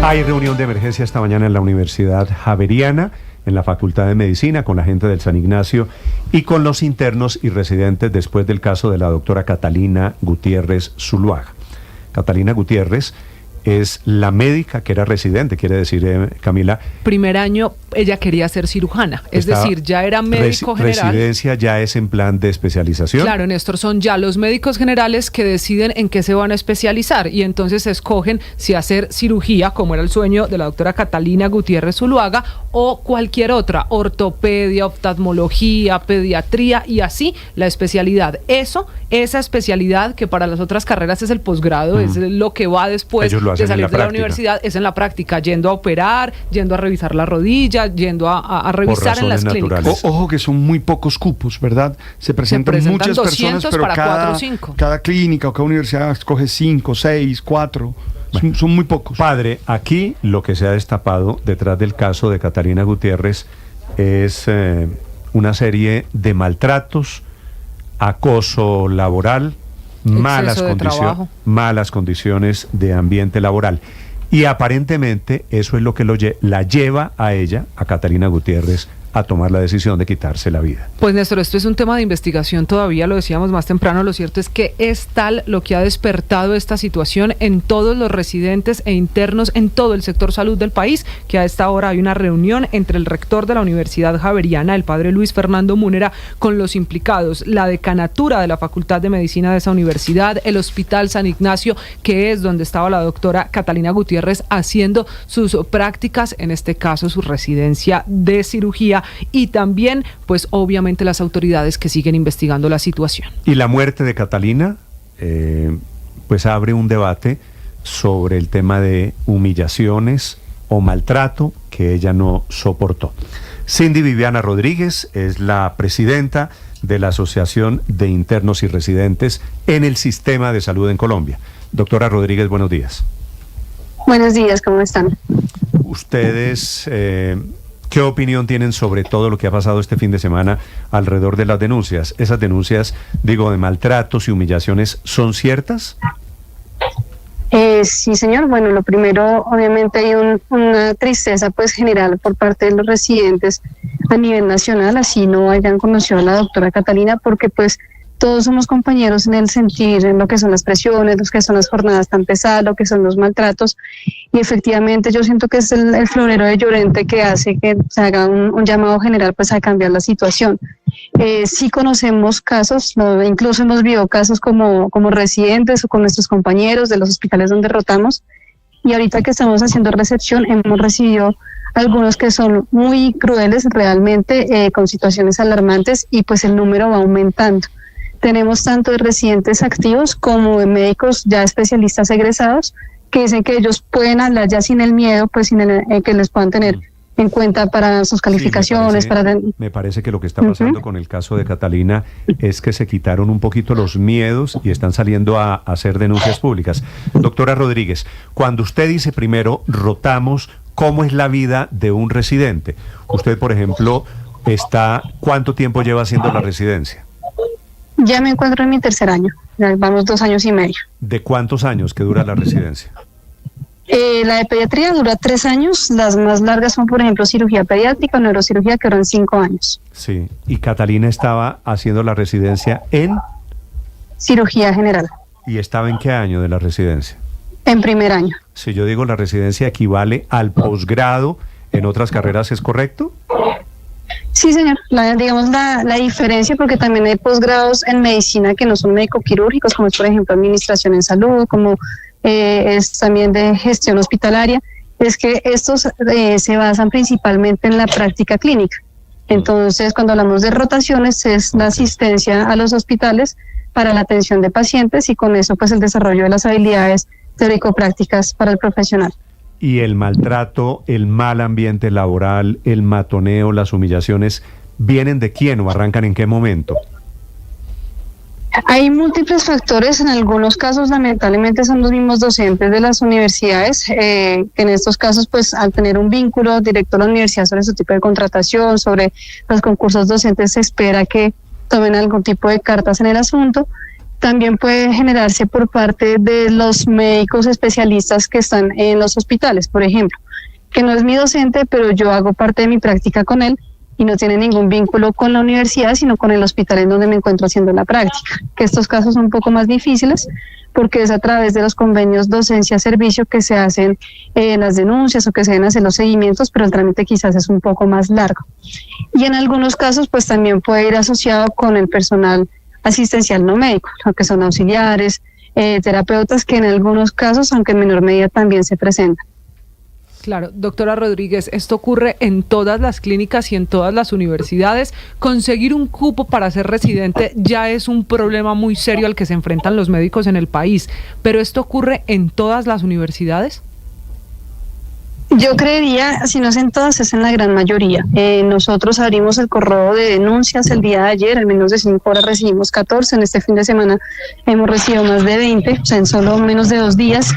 Hay reunión de emergencia esta mañana en la Universidad Javeriana, en la Facultad de Medicina, con la gente del San Ignacio y con los internos y residentes después del caso de la doctora Catalina Gutiérrez Zuluaga. Catalina Gutiérrez es la médica que era residente, quiere decir, Camila. Primer año ella quería ser cirujana, es decir, ya era médico general. Residencia ya es en plan de especialización. Claro, Néstor, son ya los médicos generales que deciden en qué se van a especializar y entonces escogen si hacer cirugía, como era el sueño de la doctora Catalina Gutiérrez Zuluaga, o cualquier otra, ortopedia, oftalmología, pediatría y así la especialidad. Esa especialidad que para las otras carreras es el posgrado, es lo que va después de salir de la universidad, es en la práctica, yendo a operar, yendo a revisar la rodilla, yendo a revisar en las clínicas. Ojo que son muy pocos cupos, ¿verdad? Se presentan muchas personas, pero para cada clínica o cada universidad escoge 5, 6, 4. Bueno, son muy pocos. Padre, aquí lo que se ha destapado detrás del caso de Catalina Gutiérrez es una serie de maltratos, acoso laboral, malas condiciones de ambiente laboral. Y aparentemente eso es lo que la lleva a ella, a Catalina Gutiérrez, a tomar la decisión de quitarse la vida. Pues Néstor, esto es un tema de investigación todavía, lo decíamos más temprano, lo cierto es que es tal lo que ha despertado esta situación en todos los residentes e internos en todo el sector salud del país, que a esta hora hay una reunión entre el rector de la Universidad Javeriana, el padre Luis Fernando Múnera, con los implicados, la decanatura de la Facultad de Medicina de esa universidad, el Hospital San Ignacio, que es donde estaba la doctora Catalina Gutiérrez haciendo sus prácticas, en este caso su residencia de cirugía, y también, pues obviamente las autoridades que siguen investigando la situación. Y la muerte de Catalina, pues abre un debate sobre el tema de humillaciones o maltrato que ella no soportó. Cindy Viviana Rodríguez es la presidenta de la Asociación de Internos y Residentes en el Sistema de Salud en Colombia. Doctora Rodríguez, buenos días. Buenos días, ¿cómo están? Ustedes... ¿qué opinión tienen sobre todo lo que ha pasado este fin de semana alrededor de las denuncias? ¿Esas denuncias, de maltratos y humillaciones, son ciertas? Sí, señor. Bueno, lo primero, obviamente hay una tristeza pues general por parte de los residentes a nivel nacional, así no hayan conocido a la doctora Catalina, porque pues todos somos compañeros en el sentir, en lo que son las presiones, lo que son las jornadas tan pesadas, lo que son los maltratos, y efectivamente yo siento que es el florero de Llorente que hace que se haga un llamado general pues a cambiar la situación. Sí conocemos casos, incluso hemos visto casos como residentes o con nuestros compañeros de los hospitales donde rotamos, y ahorita que estamos haciendo recepción hemos recibido algunos que son muy crueles realmente, con situaciones alarmantes, y pues el número va aumentando. Tenemos tanto de residentes activos como de médicos ya especialistas egresados que dicen que ellos pueden hablar ya sin el miedo, pues sin que les puedan tener en cuenta para sus calificaciones. Sí, me parece que lo que está pasando con el caso de Catalina es que se quitaron un poquito los miedos y están saliendo a hacer denuncias públicas. Doctora Rodríguez, cuando usted dice primero rotamos, ¿cómo es la vida de un residente? Usted, por ejemplo, ¿cuánto tiempo lleva haciendo la residencia? Ya me encuentro en mi tercer año, ya vamos 2 años y medio. ¿De cuántos años que dura la residencia? La de pediatría dura 3 años, las más largas son, por ejemplo, cirugía pediátrica o neurocirugía, que duran 5 años. Sí, y Catalina estaba haciendo la residencia en... Cirugía general. ¿Y estaba en qué año de la residencia? En primer año. Si yo digo la residencia equivale al posgrado en otras carreras, ¿es correcto? Sí, señor. La diferencia, porque también hay posgrados en medicina que no son médico-quirúrgicos, como es, por ejemplo, administración en salud, como es también de gestión hospitalaria, es que estos se basan principalmente en la práctica clínica. Entonces, cuando hablamos de rotaciones, es la asistencia a los hospitales para la atención de pacientes y con eso, pues, el desarrollo de las habilidades teórico-prácticas para el profesional. Y el maltrato, el mal ambiente laboral, el matoneo, las humillaciones, ¿vienen de quién o arrancan en qué momento? Hay múltiples factores, en algunos casos lamentablemente son los mismos docentes de las universidades, que en estos casos pues al tener un vínculo directo a la universidad sobre su tipo de contratación, sobre los concursos docentes, se espera que tomen algún tipo de cartas en el asunto. también puede generarse por parte de los médicos especialistas que están en los hospitales, por ejemplo, que no es mi docente, pero yo hago parte de mi práctica con él y no tiene ningún vínculo con la universidad, sino con el hospital en donde me encuentro haciendo la práctica. Que estos casos son un poco más difíciles porque es a través de los convenios docencia-servicio que se hacen las denuncias o que se deben hacer los seguimientos, pero el trámite quizás es un poco más largo. Y en algunos casos, pues también puede ir asociado con el personal asistencial no médico, lo que son auxiliares, terapeutas, que en algunos casos, aunque en menor medida, también se presentan. Claro, doctora Rodríguez, esto ocurre en todas las clínicas y en todas las universidades. Conseguir un cupo para ser residente ya es un problema muy serio al que se enfrentan los médicos en el país, pero ¿esto ocurre en todas las universidades? Yo creería, si no es en todas, es en la gran mayoría. Nosotros abrimos el correo de denuncias el día de ayer, en menos de 5 horas recibimos 14, en este fin de semana hemos recibido más de 20, o sea, en solo menos de 2 días.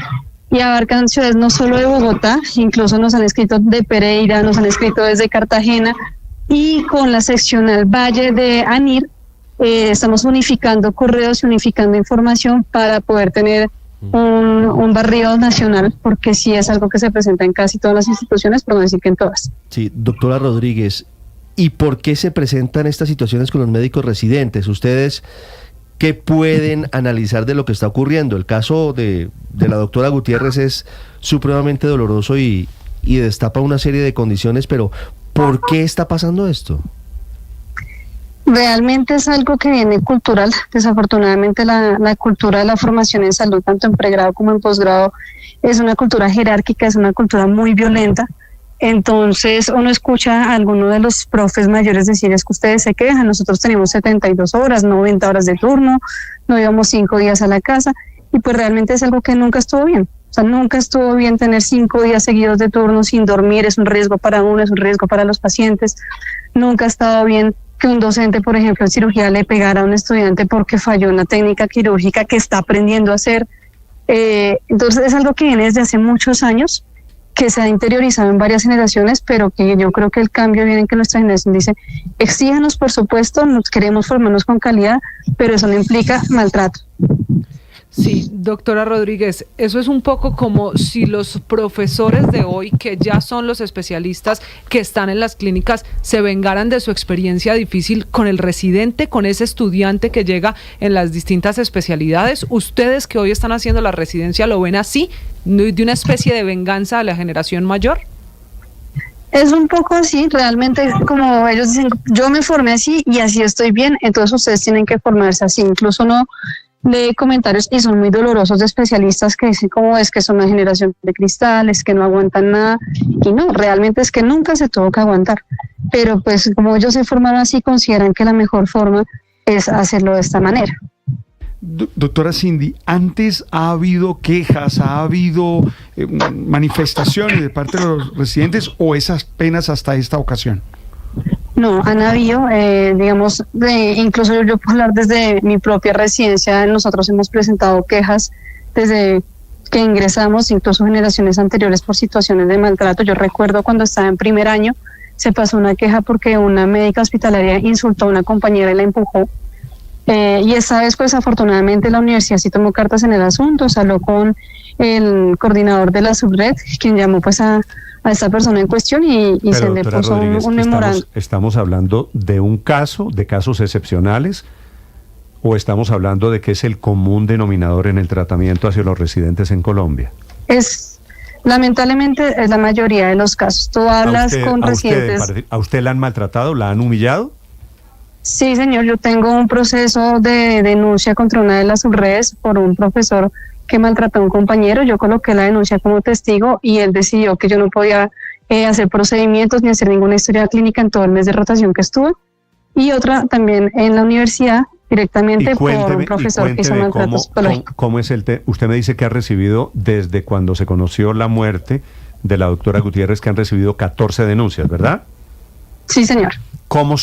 Y abarcan ciudades no solo de Bogotá, incluso nos han escrito de Pereira, nos han escrito desde Cartagena, y con la seccional Valle de ANIR estamos unificando correos y unificando información para poder tener un barrido nacional, porque sí es algo que se presenta en casi todas las instituciones, por no decir que en todas. Sí, doctora Rodríguez, ¿y por qué se presentan estas situaciones con los médicos residentes? Ustedes, ¿qué pueden analizar de lo que está ocurriendo? El caso de la doctora Gutiérrez es supremamente doloroso y destapa una serie de condiciones, pero ¿por qué está pasando esto? Realmente es algo que viene cultural. Desafortunadamente la cultura de la formación en salud, tanto en pregrado como en posgrado, es una cultura jerárquica, es una cultura muy violenta. Entonces uno escucha a alguno de los profes mayores decir: es que ustedes se quejan, nosotros tenemos 72 horas, 90 horas de turno, no íbamos 5 días a la casa, y pues realmente es algo que nunca estuvo bien. O sea, nunca estuvo bien tener 5 días seguidos de turno sin dormir, es un riesgo para uno, es un riesgo para los pacientes. Nunca ha estado bien que un docente, por ejemplo, en cirugía le pegara a un estudiante porque falló una técnica quirúrgica que está aprendiendo a hacer. Entonces es algo que viene desde hace muchos años, que se ha interiorizado en varias generaciones, pero que yo creo que el cambio viene en que nuestra generación dice: exíjanos, por supuesto, nos queremos formarnos con calidad, pero eso no implica maltrato. Sí, doctora Rodríguez, eso es un poco como si los profesores de hoy, que ya son los especialistas que están en las clínicas, se vengaran de su experiencia difícil con el residente, con ese estudiante que llega en las distintas especialidades. Ustedes que hoy están haciendo la residencia, ¿lo ven así, de una especie de venganza a la generación mayor? Es un poco así, realmente, como ellos dicen: yo me formé así y así estoy bien, entonces ustedes tienen que formarse así. Incluso no de comentarios, y son muy dolorosos, de especialistas que dicen como es que son una generación de cristales, que no aguantan nada, y no, realmente es que nunca se tuvo que aguantar, pero pues como ellos se formaron así, consideran que la mejor forma es hacerlo de esta manera. Doctora Cindy, ¿antes ha habido quejas, ha habido manifestaciones de parte de los residentes, o es apenas hasta esta ocasión? No, han habido, digamos, incluso yo puedo hablar desde mi propia residencia. Nosotros hemos presentado quejas desde que ingresamos, incluso generaciones anteriores, por situaciones de maltrato. Yo recuerdo cuando estaba en primer año, se pasó una queja porque una médica hospitalaria insultó a una compañera y la empujó. Y esta vez, pues afortunadamente, la universidad sí tomó cartas en el asunto, habló con el coordinador de la subred, quien llamó pues a esta persona en cuestión y se le puso un memorando. ¿Estamos hablando de un caso, de casos excepcionales, o estamos hablando de que es el común denominador en el tratamiento hacia los residentes en Colombia? Lamentablemente es la mayoría de los casos. Tú hablas con residentes. ¿A usted la han maltratado, la han humillado? Sí, señor, yo tengo un proceso de denuncia contra una de las subredes por un profesor que maltrató a un compañero. Yo coloqué la denuncia como testigo y él decidió que yo no podía hacer procedimientos ni hacer ninguna historia clínica en todo el mes de rotación que estuve. Y otra también en la universidad, directamente por un profesor que hizo maltrato psicológico. ¿Cómo es usted me dice que ha recibido, desde cuando se conoció la muerte de la doctora Gutiérrez, que han recibido 14 denuncias, ¿verdad? Sí, señor. ¿Cómo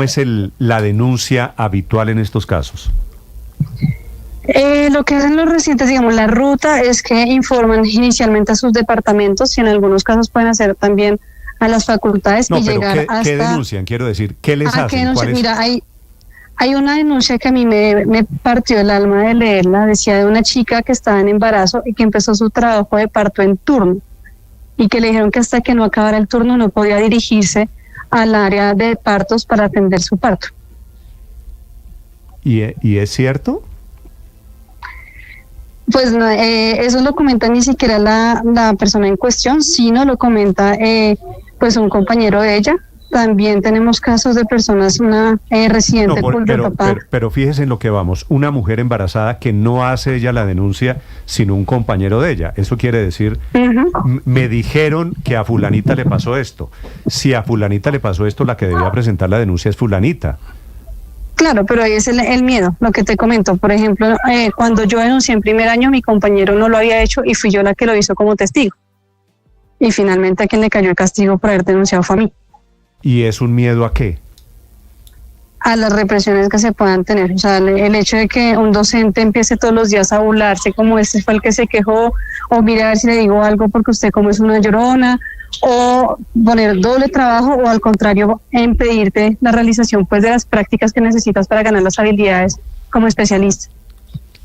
es la denuncia habitual en estos casos? Lo que hacen los residentes, digamos, la ruta es que informan inicialmente a sus departamentos y en algunos casos pueden hacer también a las facultades y llegar hasta... ¿Qué denuncian? Quiero decir, ¿qué les hacen? Mira, Hay una denuncia que a mí me partió el alma de leerla, decía de una chica que estaba en embarazo y que empezó su trabajo de parto en turno y que le dijeron que hasta que no acabara el turno no podía dirigirse al área de partos para atender su parto. ¿Y es cierto? Pues no, eso lo comenta ni siquiera la persona en cuestión, sino lo comenta pues un compañero de ella. También tenemos casos de personas, una residente de papá. Pero fíjese en lo que vamos, una mujer embarazada que no hace ella la denuncia, sino un compañero de ella. Eso quiere decir, me dijeron que a fulanita le pasó esto. Si a fulanita le pasó esto, la que debía presentar la denuncia es fulanita. Claro, pero ahí es el miedo, lo que te comento. Por ejemplo, cuando yo denuncié en primer año, mi compañero no lo había hecho y fui yo la que lo hizo como testigo. Y finalmente a quien le cayó el castigo por haber denunciado fue a mí. ¿Y es un miedo a qué? A las represiones que se puedan tener. O sea, el hecho de que un docente empiece todos los días a burlarse como este fue el que se quejó, o mire a ver si le digo algo porque usted como es una llorona, o poner doble trabajo, o al contrario, impedirte la realización pues de las prácticas que necesitas para ganar las habilidades como especialista.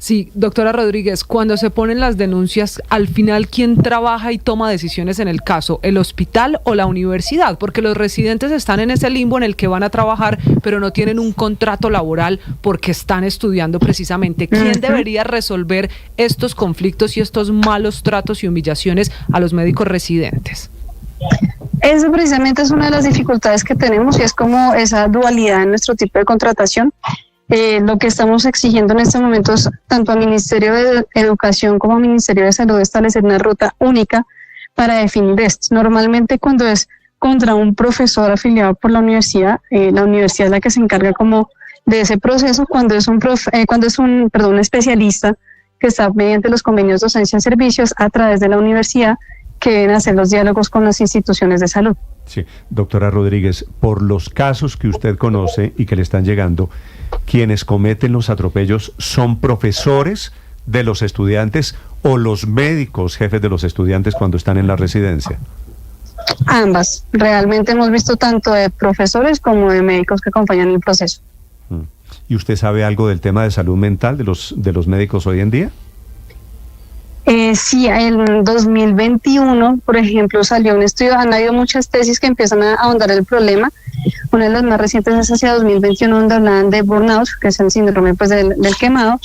Sí, doctora Rodríguez, cuando se ponen las denuncias, al final, ¿quién trabaja y toma decisiones en el caso? ¿El hospital o la universidad? Porque los residentes están en ese limbo en el que van a trabajar, pero no tienen un contrato laboral porque están estudiando precisamente. ¿Quién debería resolver estos conflictos y estos malos tratos y humillaciones a los médicos residentes? Eso precisamente es una de las dificultades que tenemos y es como esa dualidad en nuestro tipo de contratación. Lo que estamos exigiendo en estos momentos, tanto al Ministerio de Educación como al Ministerio de Salud, establecer una ruta única para definir esto. Normalmente cuando es contra un profesor afiliado por la universidad es la que se encarga como de ese proceso. Cuando es un especialista que está mediante los convenios de docencia en servicios a través de la universidad, que deben hacer los diálogos con las instituciones de salud. Sí, doctora Rodríguez, por los casos que usted conoce y que le están llegando, quienes cometen los atropellos son profesores de los estudiantes o los médicos jefes de los estudiantes cuando están en la residencia. Ambas. Realmente hemos visto tanto de profesores como de médicos que acompañan el proceso. ¿Y usted sabe algo del tema de salud mental de los médicos hoy en día? Sí, en 2021, por ejemplo, salió un estudio, han habido muchas tesis que empiezan a ahondar el problema. Una de las más recientes es hacia 2021, donde hablaban de burnout, que es el síndrome pues, del quemado,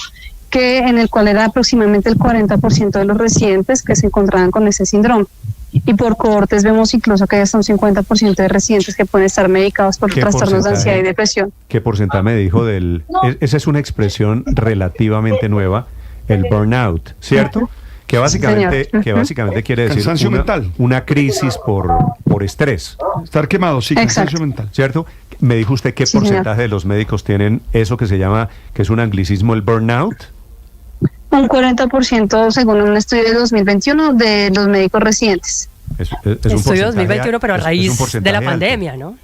en el cual era aproximadamente el 40% de los residentes que se encontraban con ese síndrome. Y por cohortes vemos incluso que hay hasta un 50% de residentes que pueden estar medicados por trastornos de ansiedad y depresión. ¿Qué porcentaje me dijo esa es una expresión relativamente nueva, el burnout, ¿cierto? Que básicamente quiere decir una crisis por estrés. Estar quemado, sí, cansancio mental. ¿Cierto? Me dijo usted qué porcentaje de los médicos tienen eso que se llama, que es un anglicismo, el burnout. Un 40% según un estudio de 2021 de los médicos residentes. Es un estudio 2021, pero a raíz de la pandemia, ¿no?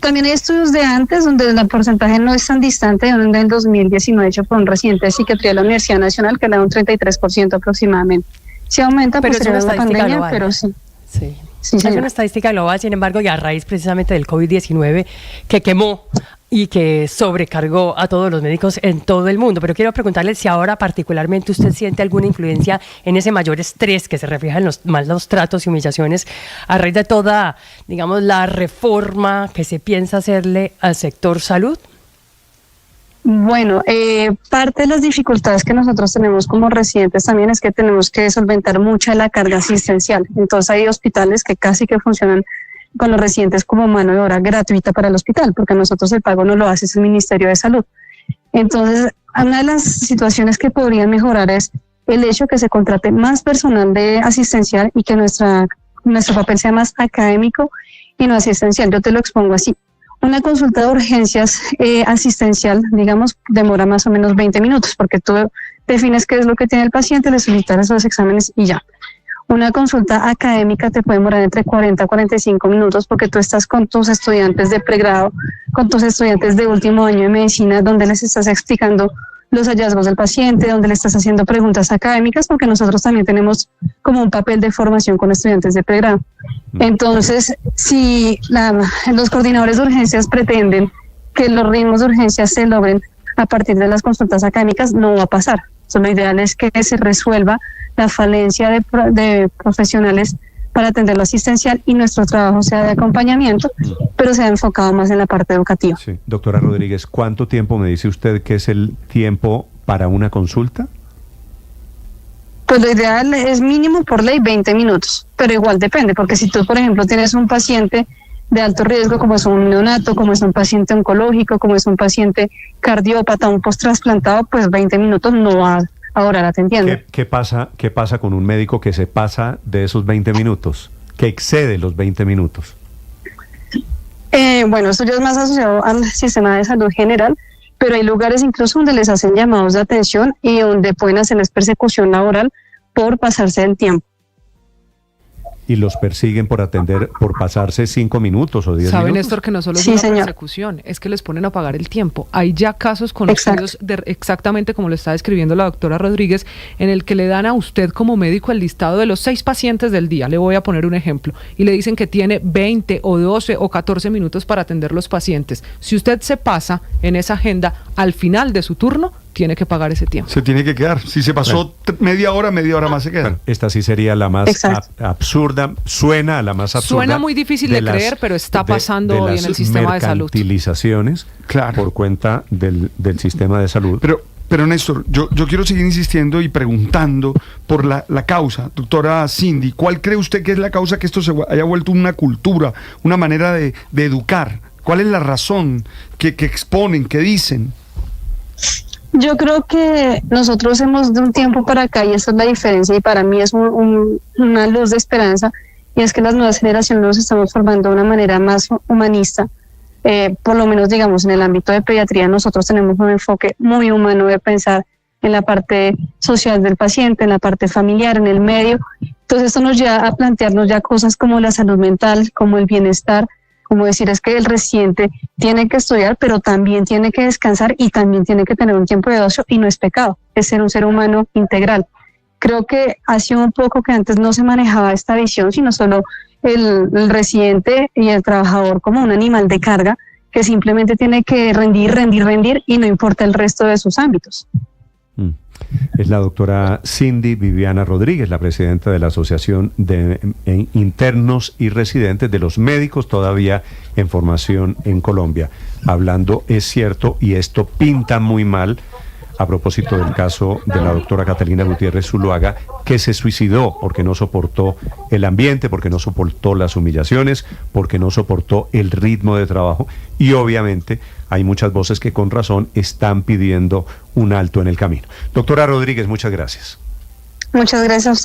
También hay estudios de antes donde el porcentaje no es tan distante, donde en 2019 hecho por un residente de psiquiatría de la Universidad Nacional que era un 33% aproximadamente. Sí aumenta posterior a la pandemia, global, pero sí. Sí, es una estadística global, sin embargo, y a raíz precisamente del COVID-19 que quemó y que sobrecargó a todos los médicos en todo el mundo. Pero quiero preguntarle si ahora particularmente usted siente alguna influencia en ese mayor estrés que se refleja en los malos tratos y humillaciones a raíz de toda, digamos, la reforma que se piensa hacerle al sector salud. Bueno, parte de las dificultades que nosotros tenemos como residentes también es que tenemos que solventar mucha de la carga asistencial. Entonces hay hospitales que casi que funcionan con los residentes como mano de obra gratuita para el hospital, porque nosotros el pago no lo hace el Ministerio de Salud. Entonces, una de las situaciones que podrían mejorar es el hecho que se contrate más personal de asistencial y que nuestro papel sea más académico y no asistencial. Yo te lo expongo así. Una consulta de urgencias asistencial, digamos, demora más o menos 20 minutos, porque tú defines qué es lo que tiene el paciente, le solicitas esos exámenes y ya. Una consulta académica te puede demorar entre 40 a 45 minutos porque tú estás con tus estudiantes de pregrado, con tus estudiantes de último año de medicina, donde les estás explicando los hallazgos del paciente, donde le estás haciendo preguntas académicas, porque nosotros también tenemos como un papel de formación con estudiantes de pregrado. Entonces, si los coordinadores de urgencias pretenden que los ritmos de urgencia se logren a partir de las consultas académicas, no va a pasar. Entonces, lo ideal es que se resuelva la falencia de profesionales para atender lo asistencial y nuestro trabajo sea de acompañamiento, pero sea enfocado más en la parte educativa. Sí. Doctora Rodríguez, ¿cuánto tiempo me dice usted que es el tiempo para una consulta? Pues lo ideal es mínimo por ley 20 minutos, pero igual depende, porque si tú, por ejemplo, tienes un paciente de alto riesgo, como es un neonato, como es un paciente oncológico, como es un paciente cardiópata, un post-trasplantado, pues 20 minutos no va a durar atendiendo. ¿Qué pasa con un médico que se pasa de esos 20 minutos, que excede los 20 minutos? Bueno, esto ya es más asociado al sistema de salud general, pero hay lugares incluso donde les hacen llamados de atención y donde pueden hacerles persecución laboral por pasarse del tiempo. Y los persiguen por pasarse 5 minutos o 10 ¿Sabe, minutos? Néstor, que no solo es Sí, una señor. persecución, es que les ponen a pagar el tiempo? Hay ya casos conocidos, exactamente como lo está describiendo la doctora Rodríguez, en el que le dan a usted como médico el listado de los 6 pacientes del día, le voy a poner un ejemplo, y le dicen que tiene 20 o 12 o 14 minutos para atender los pacientes. Si usted se pasa en esa agenda, al final de su turno, tiene que pagar ese tiempo. Se tiene que quedar. Si se pasó media hora más se queda. Bueno, esta sí sería la más absurda, suena a la más absurda. Suena muy difícil de creer, pero está pasando hoy en el sistema de salud. Mercantilizaciones por cuenta del sistema de salud. Pero Néstor, yo quiero seguir insistiendo y preguntando por la causa. Doctora Cindy, ¿cuál cree usted que es la causa que esto se haya vuelto una cultura, una manera de educar? ¿Cuál es la razón que exponen, que dicen? Yo creo que nosotros hemos de un tiempo para acá, y esa es la diferencia, y para mí es una luz de esperanza, y es que las nuevas generaciones nos estamos formando de una manera más humanista. Por lo menos, digamos, en el ámbito de pediatría, nosotros tenemos un enfoque muy humano de pensar en la parte social del paciente, en la parte familiar, en el medio. Entonces esto nos lleva a plantearnos ya cosas como la salud mental, como el bienestar, como decir, es que el residente tiene que estudiar, pero también tiene que descansar y también tiene que tener un tiempo de ocio, y no es pecado, es ser un ser humano integral. Creo que ha sido un poco que antes no se manejaba esta visión, sino solo el residente y el trabajador como un animal de carga que simplemente tiene que rendir y no importa el resto de sus ámbitos. Es la doctora Cindy Viviana Rodríguez, la presidenta de la Asociación de Internos y Residentes de los Médicos todavía en formación en Colombia. Hablando, es cierto, y esto pinta muy mal, a propósito del caso de la doctora Catalina Gutiérrez Zuluaga, que se suicidó porque no soportó el ambiente, porque no soportó las humillaciones, porque no soportó el ritmo de trabajo, y obviamente hay muchas voces que con razón están pidiendo un alto en el camino. Doctora Rodríguez, muchas gracias. Muchas gracias a usted.